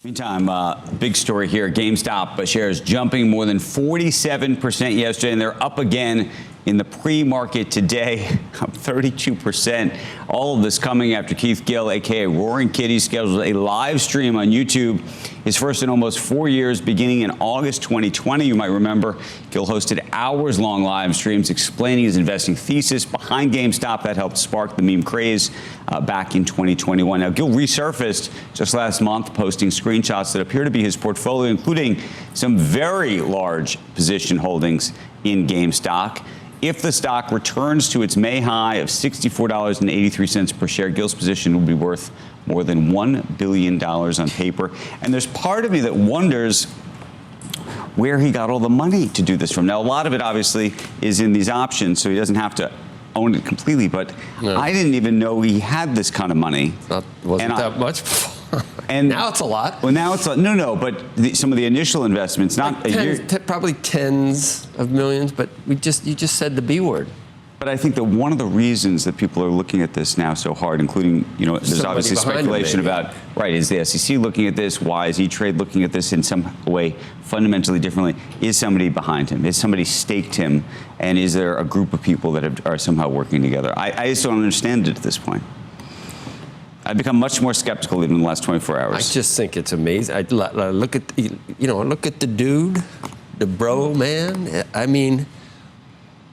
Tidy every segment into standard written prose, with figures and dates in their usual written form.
Meantime, big story here. GameStop shares jumping more than 47% yesterday, and they're up again in the pre-market today, up 32%. All of this coming after Keith Gill, a.k.a. Roaring Kitty, scheduled a live stream on YouTube, his first in almost 4 years, beginning in August 2020. You might remember Gill hosted hours-long live streams explaining his investing thesis behind GameStop that helped spark the meme craze back in 2021. Now, Gill resurfaced just last month, posting screenshots that appear to be his portfolio, including some very large position holdings in GameStop. If the stock returns to its May high of $64.83 per share, Gill's position will be worth more than $1 billion on paper. And there's part of me that wonders where he got all the money to do this from. Now, a lot of it obviously is in these options, so he doesn't have to own it completely, but no. I didn't even know he had this kind of money. Wasn't that much before. And now it's a lot. Well, now it's a, no, but some of the initial investments, not like a year. Probably tens of millions, but you just said the B word. But I think that one of the reasons that people are looking at this now so hard, including, there's obviously speculation about, right, is the SEC looking at this? Why is E-Trade looking at this in some way fundamentally differently? Is somebody behind him? Is somebody staked him? And is there a group of people that are somehow working together? I just don't understand it at this point. I've become much more skeptical even in the last 24 hours. I just think it's amazing. I look at, look at the dude, the bro man. I mean,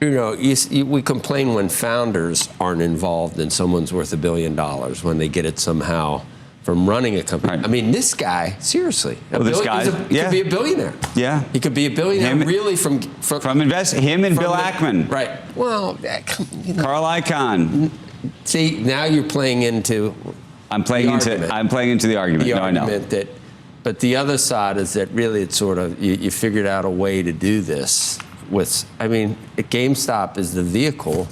we complain when founders aren't involved and someone's worth $1 billion when they get it somehow from running a company. Right. I mean, this guy, seriously, he could be a billionaire. Yeah, he could be a billionaire really from investing. Him and Bill Ackman. Right. Well, Carl Icahn. See, now you're playing into. I'm playing into the argument. The no, argument I know. that, but the other side is that really it's sort of you figured out a way to do this with. I mean, GameStop is the vehicle,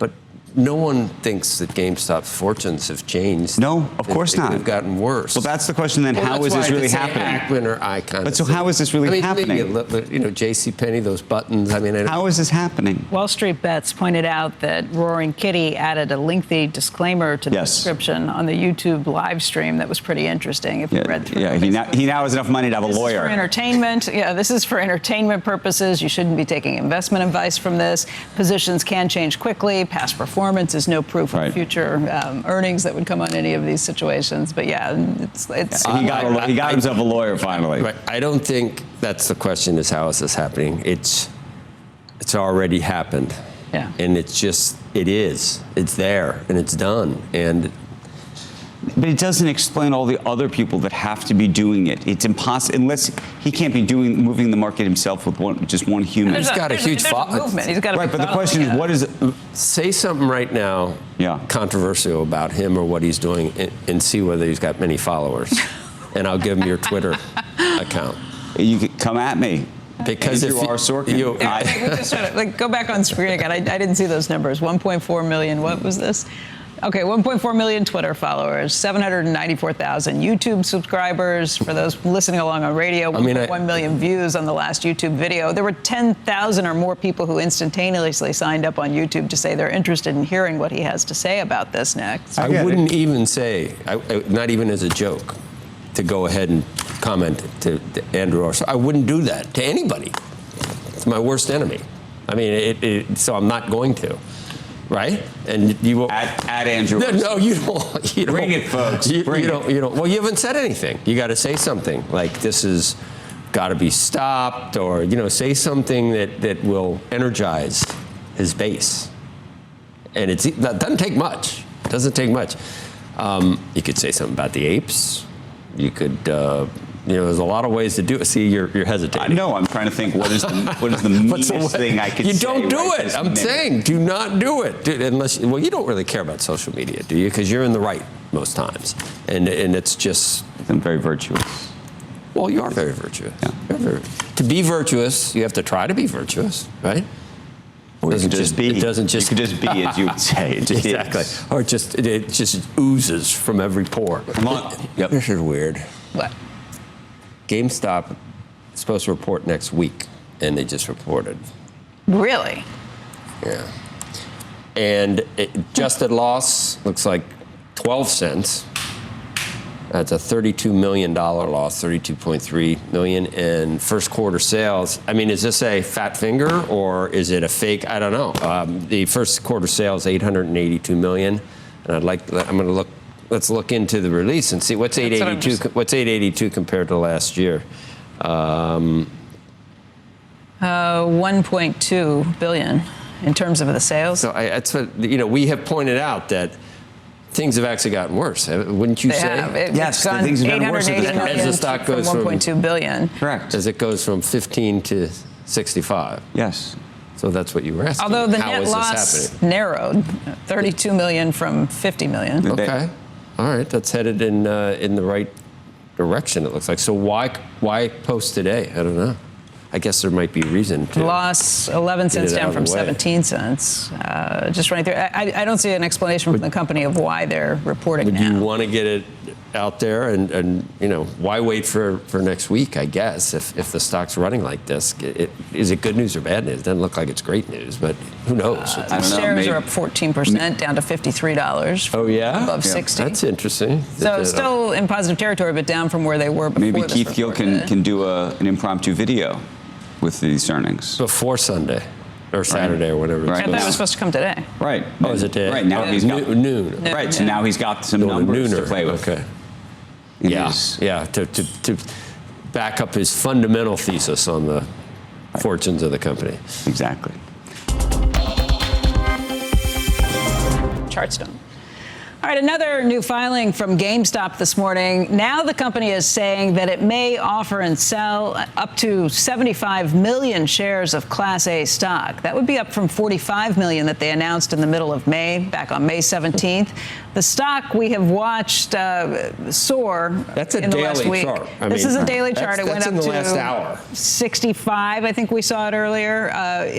but no one thinks that GameStop's fortunes have changed. No, of course not. They've gotten worse. Well, that's the question then. How is this really happening? Ackman or Icahn. But so how is this really happening? JCPenney, those buttons. I mean, how is this happening? wallstreetbets pointed out that Roaring Kitty added a lengthy disclaimer to the description on the YouTube live stream that was pretty interesting. If you read through. Yeah, he now has enough money to have a lawyer. This is for entertainment. Yeah, this is for entertainment purposes. You shouldn't be taking investment advice from this. Positions can change quickly. Past performance is no proof of future earnings that would come on any of these situations. But yeah, he got himself a lawyer finally. Right. I don't think that's the question. Is how is this happening? It's already happened. Yeah. And it's there and it's done. But it doesn't explain all the other people that have to be doing it. It's impossible unless he can't be moving the market himself with just one human. He's got a huge movement. He's got a right, but the question is, what is it? Say something right now controversial about him or what he's doing and see whether he's got many followers. And I'll give him your Twitter account. You can come at me. Because if you are Sorkin. Go back on screen again. I didn't see those numbers. 1.4 million. What was this? Okay, 1.4 million Twitter followers, 794,000 YouTube subscribers. For those listening along on radio, 1 million views on the last YouTube video. There were 10,000 or more people who instantaneously signed up on YouTube to say they're interested in hearing what he has to say about this next. I wouldn't even say, not even as a joke, to go ahead and comment to Andrew or so. I wouldn't do that to anybody. It's my worst enemy. I mean, so I'm not going to. Right? And you will at Andrew. No, you don't. Bring it, folks. You don't. Well, you haven't said anything. You got to say something like this has got to be stopped, or say something that will energize his base. And that doesn't take much. It doesn't take much. You could say something about the apes. You could. There's a lot of ways to do it. See, you're hesitating. No, I'm trying to think what is the meanest thing I could say. You don't do it. I'm saying, do not do it. Unless, you don't really care about social media, do you? Because you're in the right most times. And it's just... I'm very virtuous. Well, you are very virtuous. Yeah. To be virtuous, you have to try to be virtuous, right? Or it doesn't just be. It doesn't just... You could just be, as you would say. It just exactly. Is. Or it just oozes from every pore. Yep. This is weird. What? GameStop is supposed to report next week, and they just reported. Really? Yeah. And adjusted loss looks like 12 cents. That's a $32 million loss, $32.3 million in first quarter sales. I mean, is this a fat finger or is it a fake? I don't know. The first quarter sales, $882 million. And let's look into the release and see what's 882. What's 882 compared to last year? 1.2 billion in terms of the sales. So that's what, we have pointed out that things have actually gotten worse, wouldn't you say? Yes, things have gotten worse as the stock goes from 1.2 billion. Correct. As it goes from 15 to 65. Yes. So that's what you were asking. Although the How net is loss this happening? narrowed, 32 million from 50 million. Okay. All right, that's headed in the right direction, it looks like. So why post today? I don't know. I guess there might be reason to. Loss 11 cents down from 17 cents. Just running through. I don't see an explanation from the company of why they're reporting now. Would you want to get it out there and why wait for next week, I guess, if the stock's running like this? Is it good news or bad news? It doesn't look like it's great news, but who knows? I don't know, shares are up 14%, down to $53. Oh, yeah? Above 60. That's interesting. So still in positive territory, but down from where they were before. Maybe Keith Gill can do an impromptu video with these earnings. Before Sunday. Or Saturday, or whatever. I thought it was supposed to come today. Right. Oh, is it today? Right, now he's got noon. Right, so now he's got some numbers to play with. Okay. Yeah, to back up his fundamental thesis on the fortunes of the company. Exactly. Chartstone. All right, another new filing from GameStop this morning. Now the company is saying that it may offer and sell up to 75 million shares of Class A stock. That would be up from 45 million that they announced in the middle of May, back on May 17th. The stock we have watched soar in the last week. Chart. This is a daily chart. It went up in the to last hour. 65, I think we saw it earlier.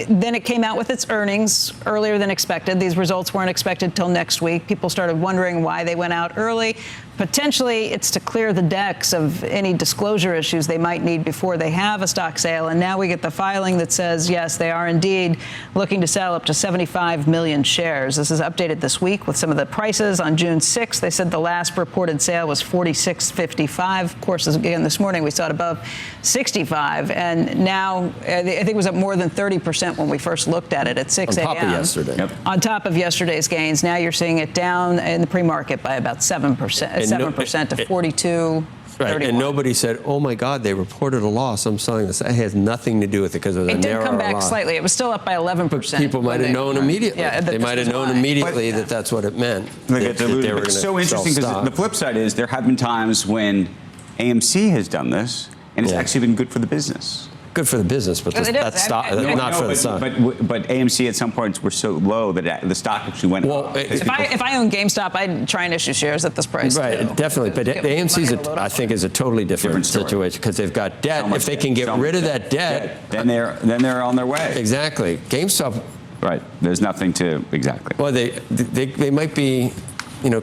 Then it came out with its earnings earlier than expected. These results weren't expected till next week. People started wondering why they went out early. Potentially, it's to clear the decks of any disclosure issues they might need before they have a stock sale. And now we get the filing that says, yes, they are indeed looking to sell up to 75 million shares. This is updated this week with some of the prices. On June 6th, they said the last reported sale was $46.55. Of course, again, this morning we saw it above 65. And now I think it was up more than 30% when we first looked at it at 6 a.m. On top of yesterday. Yep. On top of yesterday's gains. Now you're seeing it down in the pre-market by about 7%. 7% to 42. Right, 31. and nobody said, "Oh my God, they reported a loss. I'm selling this." It has nothing to do with it because of the narrower loss. It did come back slightly. It was still up by 11%. But people might have known immediately. Yeah, they might have known immediately that that's what it meant. It's so interesting because the flip side is there have been times when AMC has done this, and it's actually been good for the business. Good for the business, but that's not for the stock. But AMC at some points were so low that the stock actually went up. If I own GameStop, I'd try and issue shares at this price. Right, too. definitely. But AMC's, I think, is a totally different situation because they've got debt. If they can get rid of that debt, then they're on their way. Exactly. GameStop. Right. There's nothing to exactly. Well, they might be.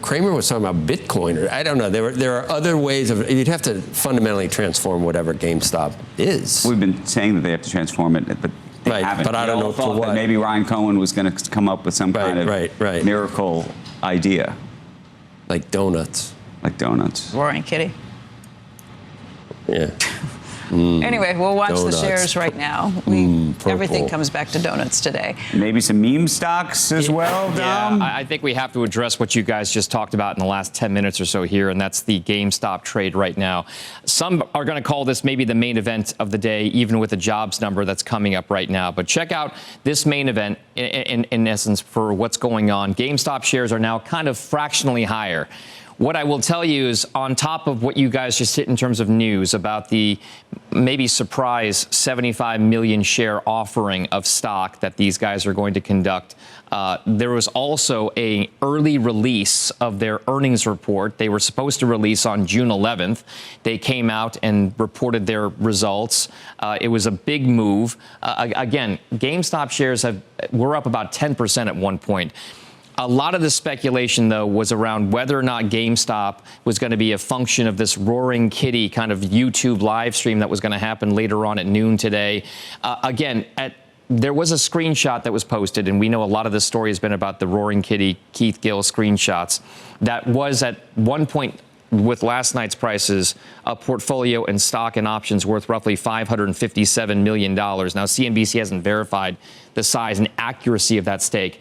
Cramer was talking about Bitcoin, or I don't know. There are other ways of. You'd have to fundamentally transform whatever GameStop is. We've been saying that they have to transform it, but they haven't. But I don't know for what. That maybe Ryan Cohen was going to come up with some kind of miracle idea, like donuts. Roaring Kitty. Yeah. Anyway, we'll watch donuts. the shares right now. Everything comes back to donuts today. Maybe some meme stocks as well, Dom? Yeah, I think we have to address what you guys just talked about in the last 10 minutes or so here, and that's the GameStop trade right now. Some are going to call this maybe the main event of the day, even with the jobs number that's coming up right now. But check out this main event, in essence, for what's going on. GameStop shares are now kind of fractionally higher. What I will tell you is, on top of what you guys just hit in terms of news about the maybe surprise 75 million share offering of stock that these guys are going to conduct, there was also an early release of their earnings report. They were supposed to release on June 11th. They came out and reported their results. It was a big move. Again, GameStop shares were up about 10% at one point. A lot of the speculation, though, was around whether or not GameStop was going to be a function of this Roaring Kitty kind of YouTube live stream that was going to happen later on at noon today. There was a screenshot that was posted, and we know a lot of this story has been about the Roaring Kitty Keith Gill screenshots. That was at one point with last night's prices, a portfolio in stock and options worth roughly $557 million. Now, CNBC hasn't verified the size and accuracy of that stake.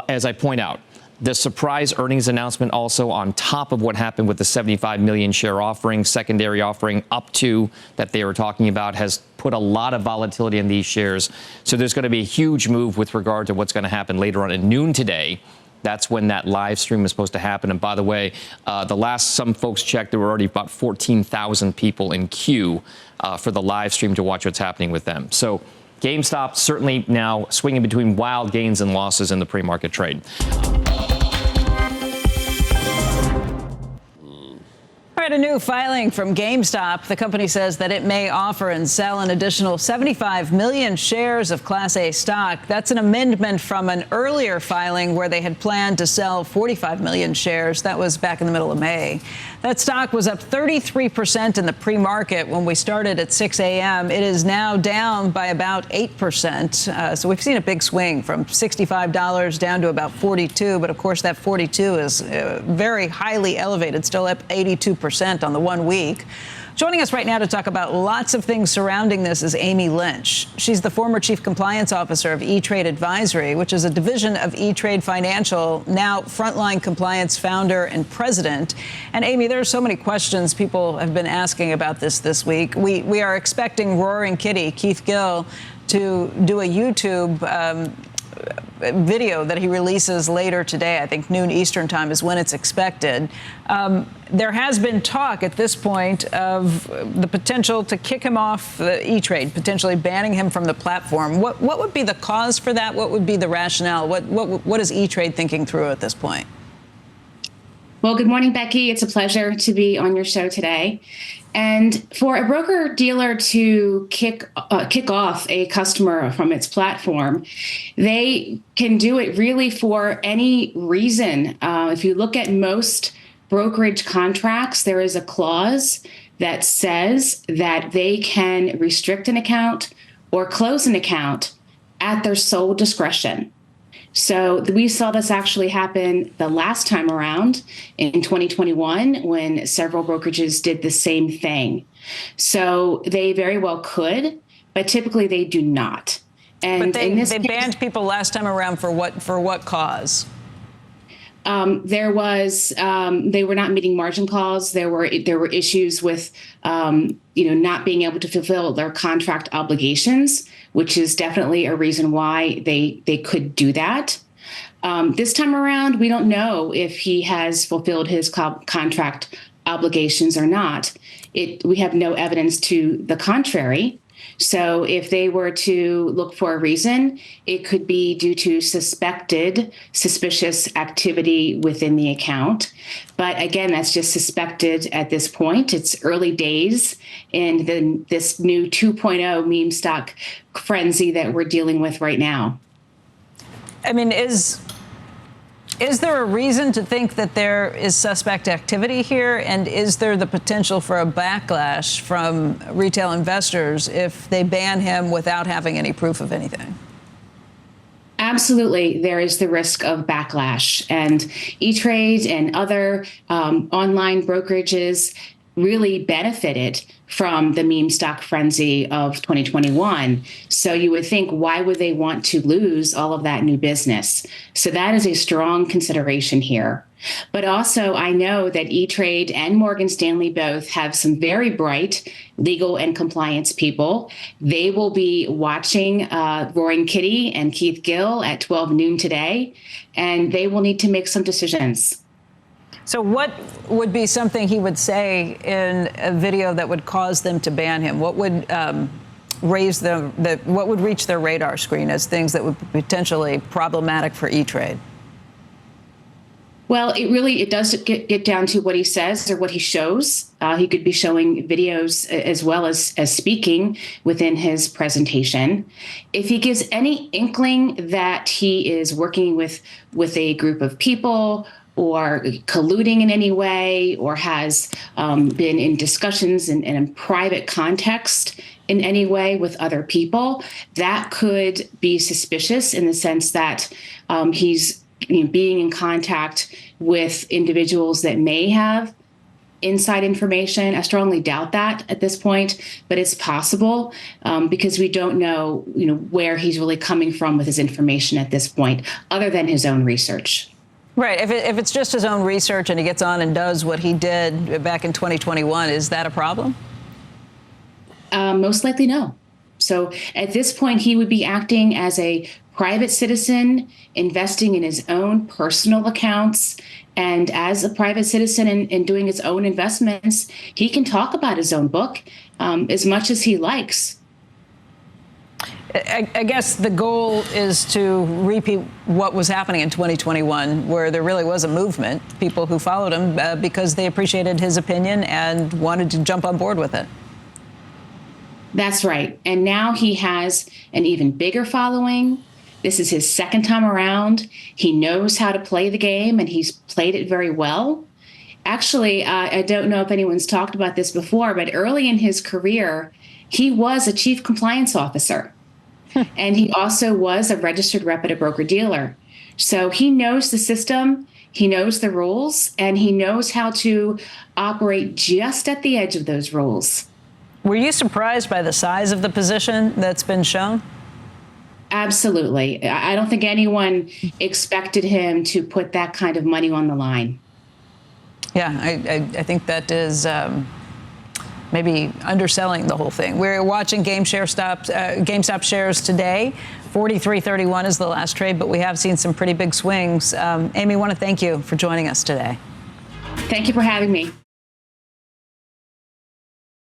As I point out, the surprise earnings announcement also on top of what happened with the 75 million share offering, secondary offering up to that they were talking about, has put a lot of volatility in these shares. So there's going to be a huge move with regard to what's going to happen later on at noon today. That's when that live stream is supposed to happen. And by the way, the last some folks checked, there were already about 14,000 people in queue for the live stream to watch what's happening with them. So GameStop certainly now swinging between wild gains and losses in the pre-market trade. All right, a new filing from GameStop. The company says that it may offer and sell an additional 75 million shares of Class A stock. That's an amendment from an earlier filing where they had planned to sell 45 million shares. That was back in the middle of May. That stock was up 33% in the pre-market when we started at 6 a.m. It is now down by about 8%. So we've seen a big swing from $65 down to about 42. But of course, that 42 is very highly elevated, still up 82% on the 1 week. Joining us right now to talk about lots of things surrounding this is Amy Lynch. She's the former chief compliance officer of E-Trade Advisory, which is a division of E-Trade Financial, now Frontline Compliance founder and president. And Amy, there are so many questions people have been asking about this week. We are expecting Roaring Kitty, Keith Gill, to do a YouTube video that he releases later today. I think noon Eastern time is when it's expected. There has been talk at this point of the potential to kick him off E-Trade, potentially banning him from the platform. What would be the cause for that? What would be the rationale? What is E-Trade thinking through at this point? Well, good morning, Becky. It's a pleasure to be on your show today. And for a broker-dealer to kick off a customer from its platform, they can do it really for any reason. If you look at most brokerage contracts, there is a clause that says that they can restrict an account or close an account at their sole discretion. So we saw this actually happen the last time around in 2021 when several brokerages did the same thing. So they very well could, but typically they do not. And but they banned people last time around for what cause? They were not meeting margin calls. There were issues with not being able to fulfill their contract obligations, which is definitely a reason why they could do that. This time around, we don't know if he has fulfilled his contract obligations or not. We have no evidence to the contrary. So if they were to look for a reason, it could be due to suspicious activity within the account. But again, that's just suspected at this point. It's early days in this new 2.0 meme stock frenzy that we're dealing with right now. I mean, is there a reason to think that there is suspect activity here? And is there the potential for a backlash from retail investors if they ban him without having any proof of anything? Absolutely, there is the risk of backlash. And E-Trade and other online brokerages really benefited from the meme stock frenzy of 2021. So you would think, why would they want to lose all of that new business? So that is a strong consideration here. But also, I know that E-Trade and Morgan Stanley both have some very bright legal and compliance people. They will be watching Roaring Kitty and Keith Gill at 12 noon today, and they will need to make some decisions. So what would be something he would say in a video that would cause them to ban him? What would what would reach their radar screen as things that would be potentially problematic for E-Trade? Well, it does get down to what he says or what he shows. He could be showing videos as well as speaking within his presentation. If he gives any inkling that he is working with a group of people or colluding in any way, or has been in discussions in a private context in any way with other people, that could be suspicious in the sense that he's being in contact with individuals that may have inside information. I strongly doubt that at this point, but it's possible because we don't know, where he's really coming from with his information at this point, other than his own research. Right. If it's just his own research and he gets on and does what he did back in 2021, is that a problem? Most likely no. So at this point, he would be acting as a private citizen, investing in his own personal accounts. And as a private citizen and doing his own investments, he can talk about his own book as much as he likes. I guess the goal is to repeat what was happening in 2021, where there really was a movement, people who followed him because they appreciated his opinion and wanted to jump on board with it. That's right. And now he has an even bigger following. This is his second time around. He knows how to play the game, and he's played it very well. Actually, I don't know if anyone's talked about this before, but early in his career, he was a chief compliance officer. And he also was a registered rep at a broker-dealer. So he knows the system, he knows the rules, and he knows how to operate just at the edge of those rules. Were you surprised by the size of the position that's been shown? Absolutely. I don't think anyone expected him to put that kind of money on the line. Yeah, I think that is maybe underselling the whole thing. We're watching GameStop shares today. 43.31 is the last trade, but we have seen some pretty big swings. Amy, I want to thank you for joining us today. Thank you for having me.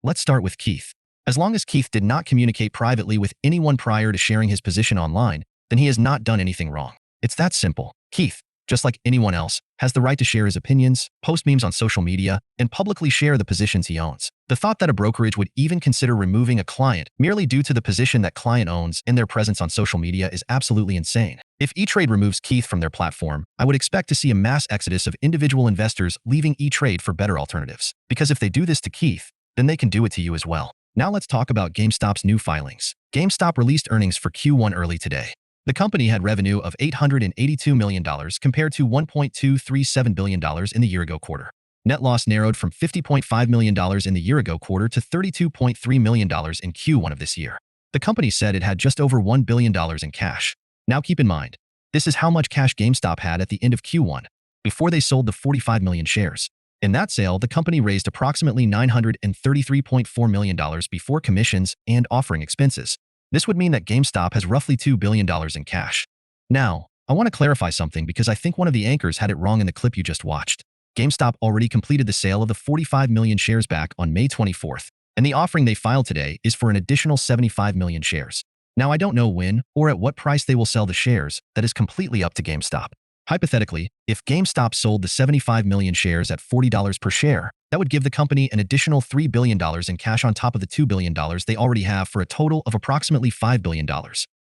Let's start with Keith. As long as Keith did not communicate privately with anyone prior to sharing his position online, then he has not done anything wrong. It's that simple. Keith, just like anyone else, has the right to share his opinions, post memes on social media, and publicly share the positions he owns. The thought that a brokerage would even consider removing a client merely due to the position that client owns and their presence on social media is absolutely insane. If E-Trade removes Keith from their platform, I would expect to see a mass exodus of individual investors leaving E-Trade for better alternatives. Because if they do this to Keith, then they can do it to you as well. Now let's talk about GameStop's new filings. GameStop released earnings for Q1 early today. The company had revenue of $882 million compared to $1.237 billion in the year-ago quarter. Net loss narrowed from $50.5 million in the year-ago quarter to $32.3 million in Q1 of this year. The company said it had just over $1 billion in cash. Now keep in mind, this is how much cash GameStop had at the end of Q1, before they sold the 45 million shares. In that sale, the company raised approximately $933.4 million before commissions and offering expenses. This would mean that GameStop has roughly $2 billion in cash. Now, I want to clarify something because I think one of the anchors had it wrong in the clip you just watched. GameStop already completed the sale of the 45 million shares back on May 24th, and the offering they filed today is for an additional 75 million shares. Now, I don't know when or at what price they will sell the shares. That is completely up to GameStop. Hypothetically, if GameStop sold the 75 million shares at $40 per share, that would give the company an additional $3 billion in cash on top of the $2 billion they already have for a total of approximately $5 billion.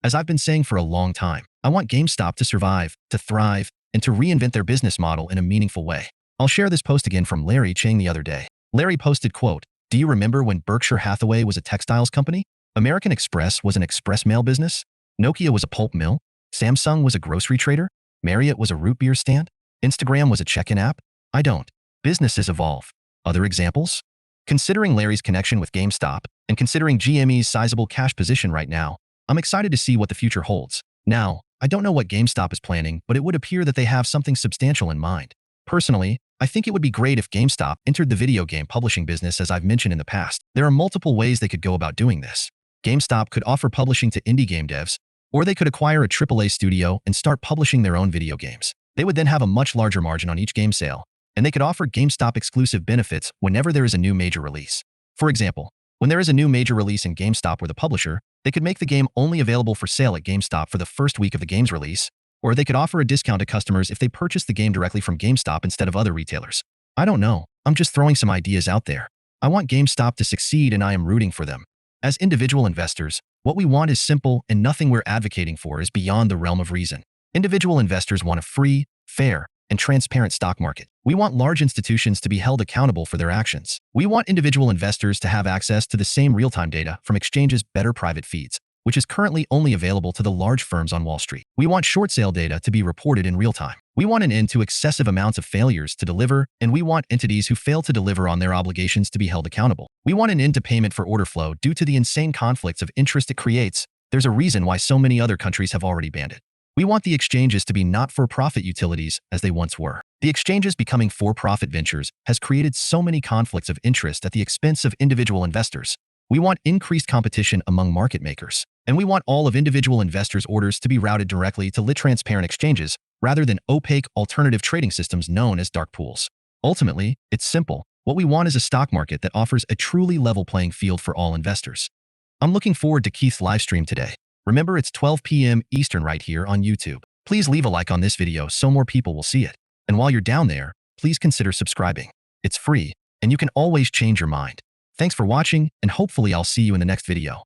As I've been saying for a long time, I want GameStop to survive, to thrive, and to reinvent their business model in a meaningful way. I'll share this post again from Larry Chang the other day. Larry posted, quote, "Do you remember when Berkshire Hathaway was a textiles company? American Express was an express mail business? Nokia was a pulp mill? Samsung was a grocery trader? Marriott was a root beer stand? Instagram was a check-in app? I don't. Businesses evolve. Other examples? Considering Larry's connection with GameStop and considering GME's sizable cash position right now, I'm excited to see what the future holds. Now, I don't know what GameStop is planning, but it would appear that they have something substantial in mind. Personally, I think it would be great if GameStop entered the video game publishing business as I've mentioned in the past. There are multiple ways they could go about doing this. GameStop could offer publishing to indie game devs, or they could acquire a AAA studio and start publishing their own video games. They would then have a much larger margin on each game sale, and they could offer GameStop exclusive benefits whenever there is a new major release. For example, when there is a new major release and GameStop were the publisher, they could make the game only available for sale at GameStop for the first week of the game's release, or they could offer a discount to customers if they purchase the game directly from GameStop instead of other retailers. I don't know. I'm just throwing some ideas out there. I want GameStop to succeed and I am rooting for them. As individual investors, what we want is simple and nothing we're advocating for is beyond the realm of reason. Individual investors want a free, fair, and transparent stock market. We want large institutions to be held accountable for their actions. We want individual investors to have access to the same real-time data from exchanges' better private feeds. which is currently only available to the large firms on Wall Street. We want short sale data to be reported in real time. We want an end to excessive amounts of failures to deliver, and we want entities who fail to deliver on their obligations to be held accountable. We want an end to payment for order flow due to the insane conflicts of interest it creates. There's a reason why so many other countries have already banned it. We want the exchanges to be not-for-profit utilities as they once were. The exchanges becoming for-profit ventures has created so many conflicts of interest at the expense of individual investors. We want increased competition among market makers, and we want all of individual investors' orders to be routed directly to lit transparent exchanges rather than opaque alternative trading systems known as dark pools. Ultimately, it's simple. What we want is a stock market that offers a truly level playing field for all investors. I'm looking forward to Keith's live stream today. Remember, it's 12 p.m. Eastern right here on YouTube. Please leave a like on this video so more people will see it. And while you're down there, please consider subscribing. It's free, and you can always change your mind. Thanks for watching, and hopefully I'll see you in the next video.